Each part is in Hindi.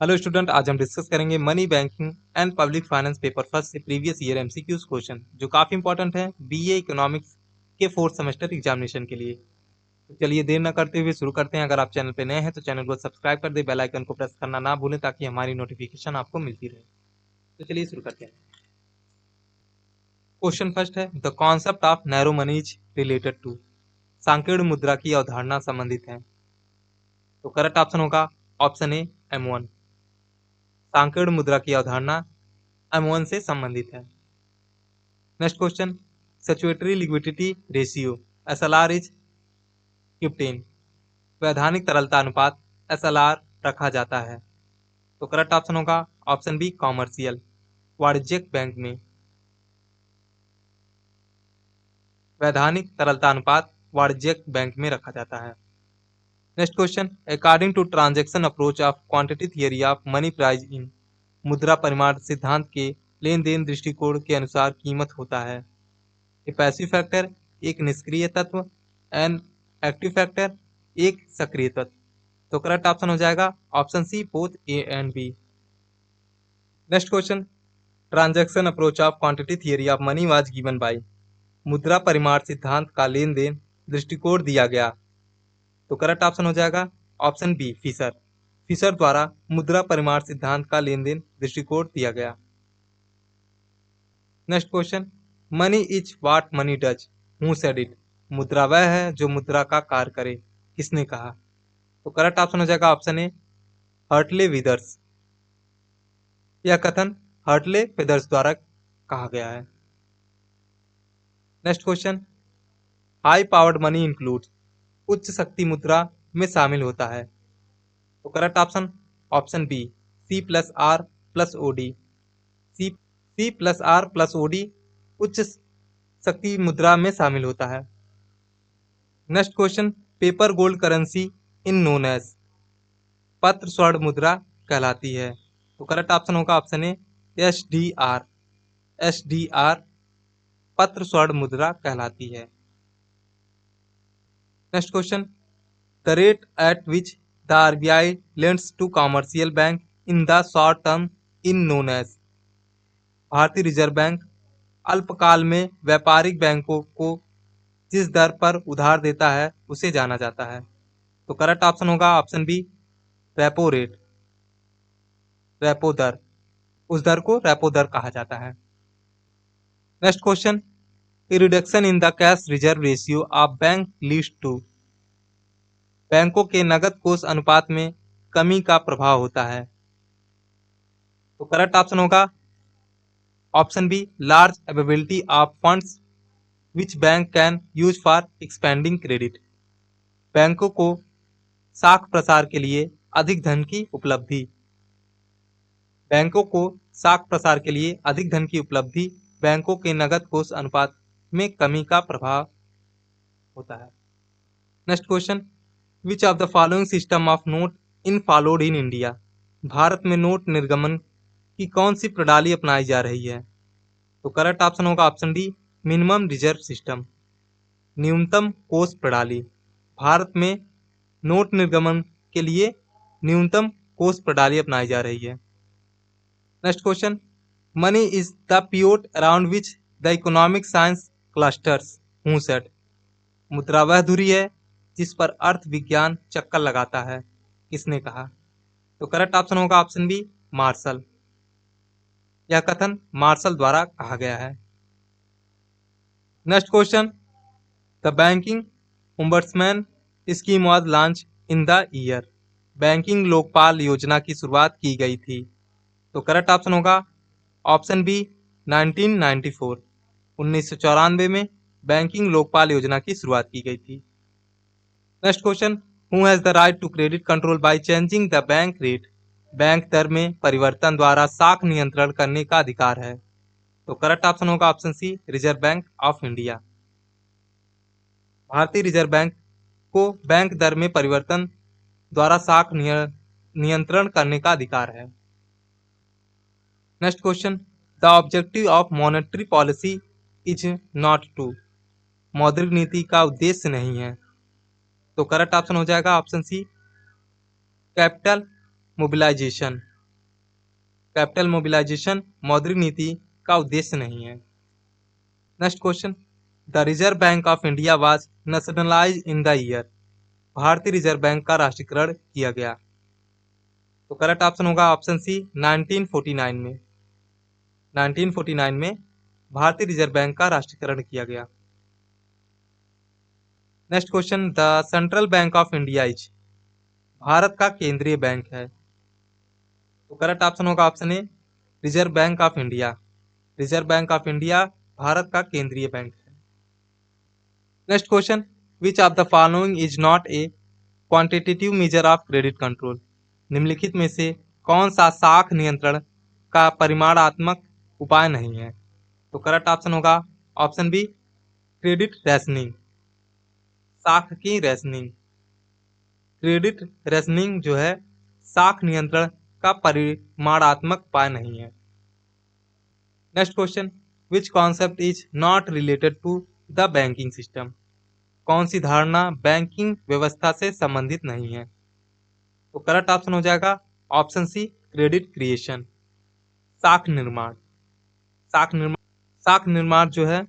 हेलो स्टूडेंट, आज हम डिस्कस करेंगे money banking and public finance paper first से प्रीवियस ईयर एमसीक्यूज क्वेश्चन जो काफी इंपॉर्टेंट है बीए इकोनॉमिक्स के फोर्थ सेमेस्टर एग्जामिनेशन के लिए। तो चलिए देर न करते हुए शुरू करते हैं। अगर आप चैनल पे नए हैं तो चैनल को सब्सक्राइब कर दे, बेल आइकन को प्रेस करना ना भूलें ताकि हमारी नोटिफिकेशन आपको मिलती रहे। तो चलिए शुरू करते हैं। क्वेश्चन फर्स्ट है, the concept of narrow money is related to. सांकीर्ण मुद्रा की अवधारणा संबंधित है। तो करेक्ट ऑप्शन होगा ऑप्शन ए M1। सांकीर्ण मुद्रा की अवधारणा M1 से संबंधित है। Next question, statutory liquidity ratio SLR is 15। वैधानिक तरलता अनुपात SLR रखा जाता है। तो करेक्ट ऑप्शन होगा ऑप्शन बी कॉमर्शियल, वाणिज्यिक बैंक में वैधानिक तरलता अनुपात वाणिज्यिक बैंक में रखा जाता है। Next question, according to transaction approach of quantity theory of money price in. मुद्रा परिमाण सिद्धांत के लेन देन दृष्टिकोण के अनुसार कीमत होता है। ए पैसिव फैक्टर, एक निष्क्रिय तत्व, एन एक्टिव फैक्टर, एक सक्रिय तत्व। तो करेक्ट ऑप्शन हो जाएगा option C both A and B. Next question, transaction approach of quantity theory of money was given by. मुद्रा परिमाण सिद्धांत का लेन देन दृष्टिकोण दिया गया। तो करेक्ट ऑप्शन हो जाएगा ऑप्शन बी फिशर। फिशर द्वारा मुद्रा परिमाण सिद्धांत का लेन देन दृष्टिकोण दिया गया। Next question, money is what money does, who said it. मुद्रा वह है जो मुद्रा का कार्य करे, किसने कहा। तो करेक्ट ऑप्शन हो जाएगा ऑप्शन ए हर्टले विदर्स। यह कथन हर्टले विदर्स द्वारा कहा गया है। Next question, high powered money includes, उच्च शक्ति मुद्रा में शामिल होता है। तो correct option option B C+R+OD। C+R+OD उच्च शक्ति मुद्रा में शामिल होता है। Next question, paper gold currency in known as, पत्र स्वर्ण मुद्रा कहलाती है। तो करेक्ट ऑप्शन होगा ऑप्शन ए SDR। SDR पत्र स्वर्ण मुद्रा कहलाती है। Next question, the rate at which the RBI lends to commercial bank in the short term in known as. भारतीय रिजर्व बैंक अल्पकाल में व्यापारिक बैंकों को जिस दर पर उधार देता है उसे जाना जाता है। तो करेक्ट ऑप्शन होगा option B repo rate. Repo दर, उस दर को रेपो दर कहा जाता है। Next question, reduction in the cash reserve ratio of bank leads to. बैंकों के नगद कोष अनुपात में कमी का प्रभाव होता है। तो करेक्ट ऑप्शन होगा option B large availability of funds which bank can use for expanding credit. बैंकों को साख प्रसार के लिए अधिक धन की उपलब्धि। बैंकों को साख प्रसार के लिए अधिक धन की उपलब्धि बैंकों के नगद कोष अनुपात में कमी का प्रभाव होता है। Next question, which of the following system of note in followed in India. Bharat में नोट निर्गमन की कौन सी प्रणाली अपनाई जा रही है। तो करेक्ट ऑप्शन होगा option D minimum reserve system, न्यूनतम कोष प्रणाली। भारत में नोट निर्गमन के लिए न्यूनतम कोष प्रणाली अपनाई जा रही है। Next question, money is the pivot around which the economic science clusters, who said. मुद्रा वह धुरी है जिस पर अर्थ विज्ञान चक्कर लगाता है, किसने कहा। तो करेक्ट ऑप्शन होगा ऑप्शन बी मार्शल। यह कथन मार्शल द्वारा कहा गया है। Next question, the banking ombudsman scheme was launch in the year. Banking Lokpal योजना की शुरुआत की गई थी। तो करेक्ट ऑप्शन होगा ऑप्शन बी 1994। 1994 में बैंकिंग लोकपाल योजना की शुरुआत की गई थी। Next question, who has the right to credit control by changing the bank rate. Bank दर में परिवर्तन द्वारा साख नियंत्रण करने का अधिकार है। तो करेक्ट ऑप्शन होगा option C reserve bank of India. भारतीय रिजर्व बैंक को बैंक दर में परिवर्तन द्वारा साख नियंत्रण करने का अधिकार है। Next question, the objective of monetary policy is not to. मौद्रिक नीति का उद्देश्य नहीं है। तो करेक्ट ऑप्शन हो जाएगा option C capital mobilisation. Capital mobilisation मौद्रिक नीति का उद्देश्य नहीं है। Next question, the reserve bank of India was nationalise in the year. भारतीय रिजर्व बैंक का राष्ट्रीयकरण किया गया। तो करेक्ट ऑप्शन होगा ऑप्शन सी 1949 में। 1949 में भारतीय रिजर्व बैंक का राष्ट्रीयकरण किया गया। Next question, the central bank of India is. Bharat का केंद्रीय बैंक है। तो करेक्ट ऑप्शन होगा option a reserve bank of India. Reserve bank of India Bharat का केंद्रीय बैंक है। Next question, which of the following is not a quantitative measure of credit control. निम्नलिखित में से कौन सा साख नियंत्रण का परिमाणात्मक उपाय नहीं है। तो करेक्ट ऑप्शन होगा ऑप्शन बी क्रेडिट रैशनिंग। साख की रैशनिंग। क्रेडिट रैशनिंग जो है साख नियंत्रण का परिमाणात्मक उपाय नहीं है। Next question, which concept is not related to the banking system. कौन सी धारणा बैंकिंग व्यवस्था से संबंधित नहीं है। तो करेक्ट ऑप्शन हो जाएगा ऑप्शन सी क्रेडिट क्रिएशन। साख निर्माण। साख निर्माण जो है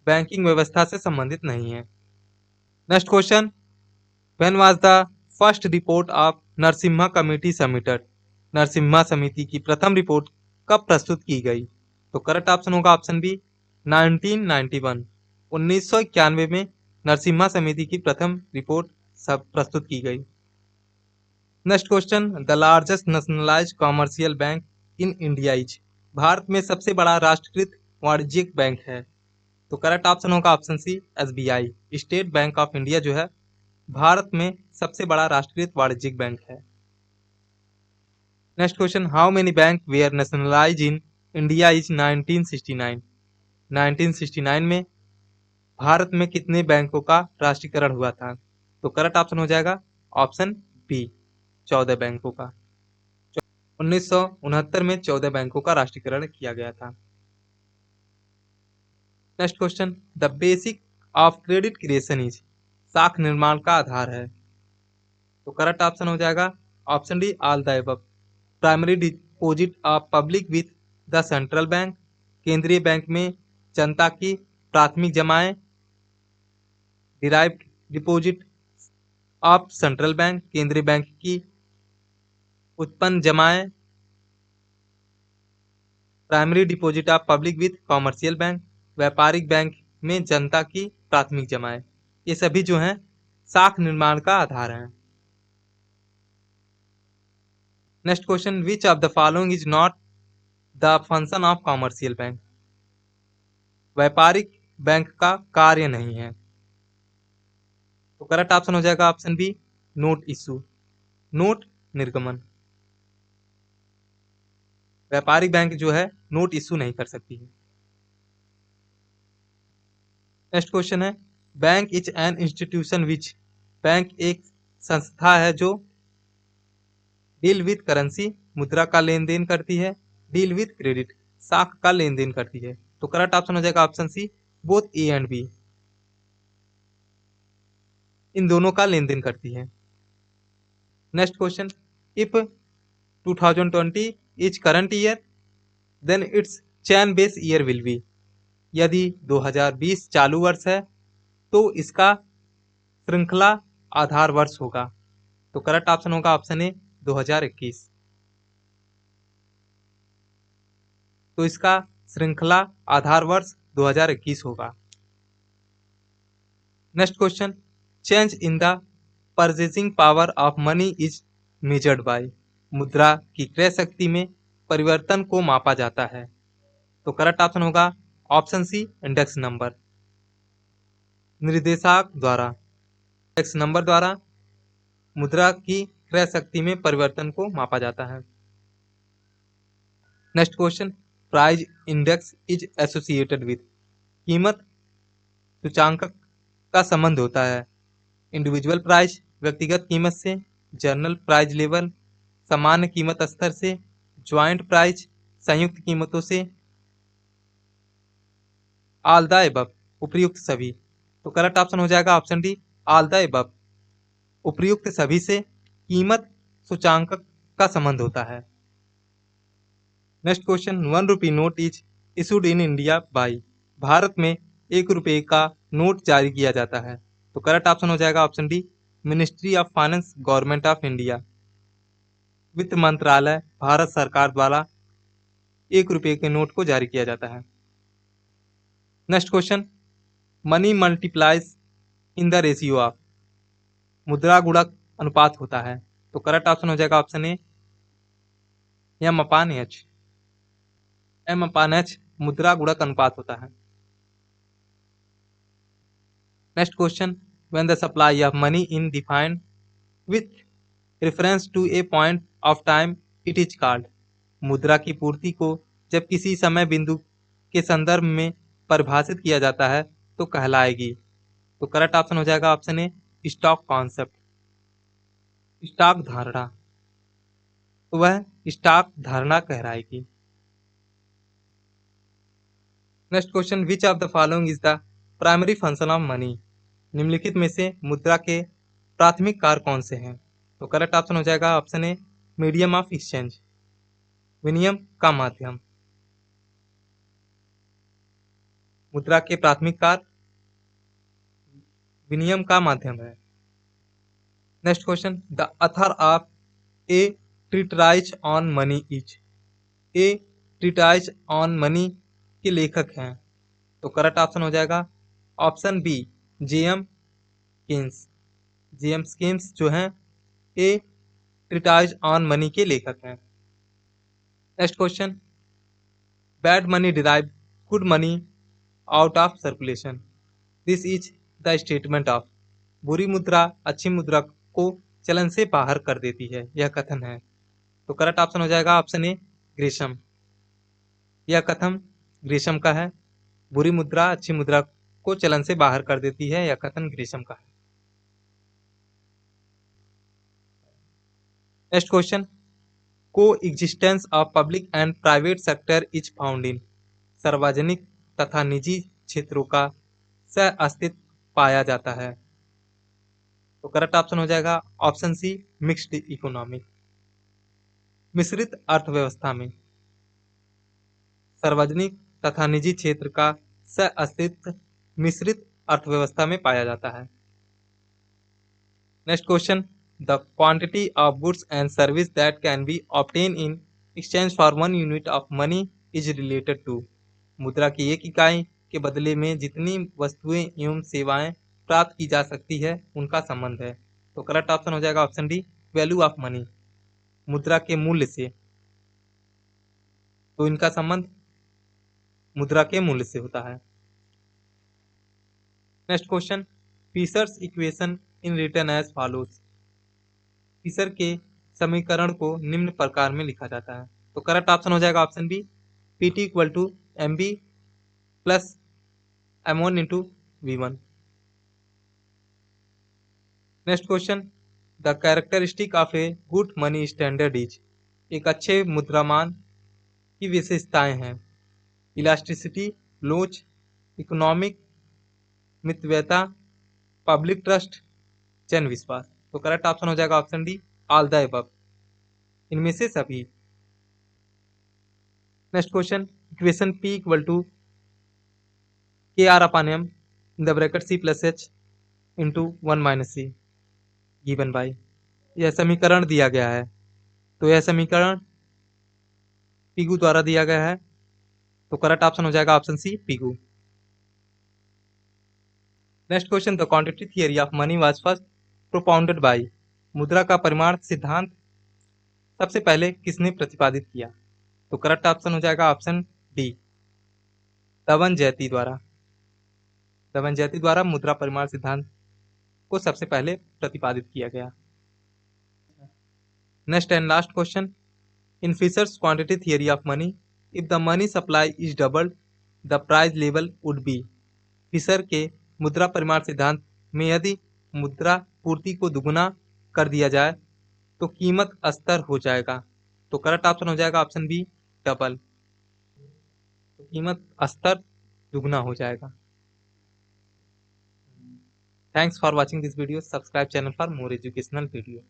बैंकिंग व्यवस्था से संबंधित नहीं है। Next question, when was the first report of Narasimha committee submitted. Narasimha समिति की प्रथम रिपोर्ट कब प्रस्तुत की गई। तो करेक्ट ऑप्शन होगा ऑप्शन बी 1991। 1991 में नरसिम्हा समिति की प्रथम रिपोर्ट सब प्रस्तुत की गई। Next question, the largest nationalised commercial bank in India is. भारत में सबसे बड़ा राष्ट्रीयकृत वाणिज्यिक बैंक है। तो करेक्ट ऑप्शन होगा option C SBI. State bank of India जो है भारत में सबसे बड़ा राष्ट्रीयकृत वाणिज्यिक बैंक है। Next question, how many bank were nationalise in India is 1969। 1969 में भारत में कितने बैंकों का राष्ट्रीयकरण हुआ था। तो करेक्ट ऑप्शन हो जाएगा ऑप्शन बी 14 बैंकों का। 1969 में 14 बैंकों का राष्ट्रीयकरण किया गया था। Next question, the basic of credit creation is. साख निर्माण का आधार है। तो करेक्ट ऑप्शन हो जाएगा option D all the above. Primary deposit of public with the central bank. केंद्रीय बैंक में जनता की प्राथमिक जमाएं। Derived deposit of central bank. केंद्रीय बैंक की उत्पन्न जमाएं। Primary deposit of public with commercial bank. व्यापारिक बैंक में जनता की प्राथमिक जमाएं। ये सभी जो हैं साख निर्माण का आधार हैं। Next question, which of the following is not the function of commercial bank. व्यापारिक बैंक का कार्य नहीं है। तो करेक्ट ऑप्शन हो जाएगा option B note issue. Note निर्गमन। व्यापारिक बैंक जो है नोट इशू नहीं कर सकती है। नेक्स्ट क्वेश्चन है, bank is an institution which. Bank एक संस्था है जो डील विथ करेंसी मुद्रा का लेन देन करती है। डील विथ क्रेडिट साख का लेन देन करती है। तो करेक्ट ऑप्शन हो जाएगा option C both A and B. इन दोनों का लेन देन करती है। Next question, if 2020 is current year then its chain base year will be. यदि 2020 चालू वर्ष है तो इसका श्रृंखला आधार वर्ष होगा। तो करेक्ट ऑप्शन होगा ऑप्शन ए 2021। तो इसका श्रृंखला आधार वर्ष 2021 होगा। Next question, change in the purchasing power of money is measured by. मुद्रा की क्रय शक्ति में परिवर्तन को मापा जाता है। तो करेक्ट ऑप्शन होगा ऑप्शन सी इंडेक्स नंबर। निर्देशांक द्वारा इंडेक्स नंबर द्वारा मुद्रा की क्रय शक्ति में परिवर्तन को मापा जाता है। Next question, price index is associated with. कीमत सूचांकक का संबंध होता है इंडिविजुअल प्राइस व्यक्तिगत कीमत से, जनरल प्राइस लेवल सामान्य कीमत स्तर से, ज्वाइंट प्राइस संयुक्त कीमतों से, ऑल द अबव उपयुक्त सभी। तो करेक्ट ऑप्शन हो जाएगा option D all the above. उपयुक्त सभी से कीमत सूचांकक का संबंध होता है। Next question, 1 rupee note is issued in India by. Bharat में 1 रुपये का नोट जारी किया जाता है। तो करेक्ट ऑप्शन हो जाएगा option D, ministry of finance, government of India. वित्त मंत्रालय, भारत सरकार द्वारा 1 रुपये के नोट को जारी किया जाता है। Next question, money multiplies in the ratio of. मुद्रा गुणक अनुपात होता है। तो करेक्ट ऑप्शन हो जाएगा ऑप्शन ए, M/H। M/H मुद्रा गुणक अनुपात होता है। Next question, when the supply of money in defined with reference to a point of time it is called. मुद्रा की पूर्ति को जब किसी समय बिंदु के संदर्भ में परिभाषित किया जाता है तो कहलाएगी। तो करेक्ट ऑप्शन हो जाएगा option A, stock concept, stock धारणा। तो वह स्टॉक धारणा कहलाएगी। Next question, which of the following is the primary function of money. निम्नलिखित में से मुद्रा के प्राथमिक कार्य कौन से हैं। तो करेक्ट ऑप्शन हो जाएगा option A, medium of exchange, विनिमय का माध्यम। मुद्रा के प्राथमिक कार्य विनिमय का माध्यम है। Next question, the author of a treatise on money is. A treatise on money के लेखक हैं। तो करेक्ट ऑप्शन हो जाएगा option B, J M Keynes. J M Keynes जो हैं ए ट्रीटाइज ऑन मनी के लेखक हैं। Next question, bad money derive good money out of circulation, this is the statement of. बुरी मुद्रा अच्छी मुद्रा को चलन से बाहर कर देती है, यह कथन है। तो करेक्ट ऑप्शन हो जाएगा ऑप्शन ए, ग्रेशम। यह कथन ग्रेशम का है। बुरी मुद्रा अच्छी मुद्रा को चलन से बाहर कर देती है, यह कथन ग्रेशम का है। नेक्स्ट क्वेश्चन, को existence of public and private sector is found in. सार्वजनिक तथा निजी क्षेत्रों का सह अस्तित्व पाया जाता है। तो करेक्ट ऑप्शन हो जाएगा ऑप्शन सी, मिक्स्ड इकोनॉमी। मिश्रित अर्थव्यवस्था में सार्वजनिक तथा निजी क्षेत्र का सह अस्तित्व मिश्रित अर्थव्यवस्था में पाया जाता है। Next question, the quantity of goods and service that can be obtain in exchange for 1 unit of money is related to. मुद्रा की एक इकाई के बदले में जितनी वस्तुएं एवं सेवाएं प्राप्त की जा सकती है उनका संबंध है। तो करेक्ट ऑप्शन हो जाएगा option D, value of money, मुद्रा के मूल्य से। तो इनका संबंध मुद्रा के मूल्य से होता है। Next question, Fisher's equation in written as follows. Fisher के समीकरण को निम्न प्रकार में लिखा जाता है। तो करेक्ट ऑप्शन हो जाएगा option B, P T equal to M B plus M1 into V1। Next question, the characteristic of a good money standard is. एक अच्छे मुद्रामान की विशेषताएं हैं, इलास्टिसिटी, लोच, इकोनॉमिक मितव्ययता, पब्लिक ट्रस्ट, जन विश्वास। तो करेक्ट ऑप्शन हो जाएगा option D, all the above, इनमें से सभी। Next question, equation P equal to KR/M in the bracket C plus H into 1 - C given by. यह समीकरण दिया गया है। तो यह समीकरण पिगू द्वारा दिया गया है। तो करेक्ट ऑप्शन हो जाएगा option C, Pigou. Next question, the quantity theory of money was first propounded by. मुद्रा का परिमाण सिद्धांत सबसे पहले किसने प्रतिपादित किया। तो करेक्ट ऑप्शन हो जाएगा ऑप्शन डी, धवन जयती द्वारा। धवन जयती द्वारा मुद्रा परिमाण सिद्धांत को सबसे पहले प्रतिपादित किया गया। Next and last question, in Fisher's quantity theory of money if the money supply is doubled the price level would be. Fisher के मुद्रा परिमाण सिद्धांत में यदि मुद्रा पूर्ति को दुगुना कर दिया जाए तो कीमत स्तर हो जाएगा। तो करेक्ट ऑप्शन हो जाएगा ऑप्शन बी, डबल। तो कीमत स्तर दुगुना हो जाएगा। Thanks for watching this video, subscribe channel for more educational video.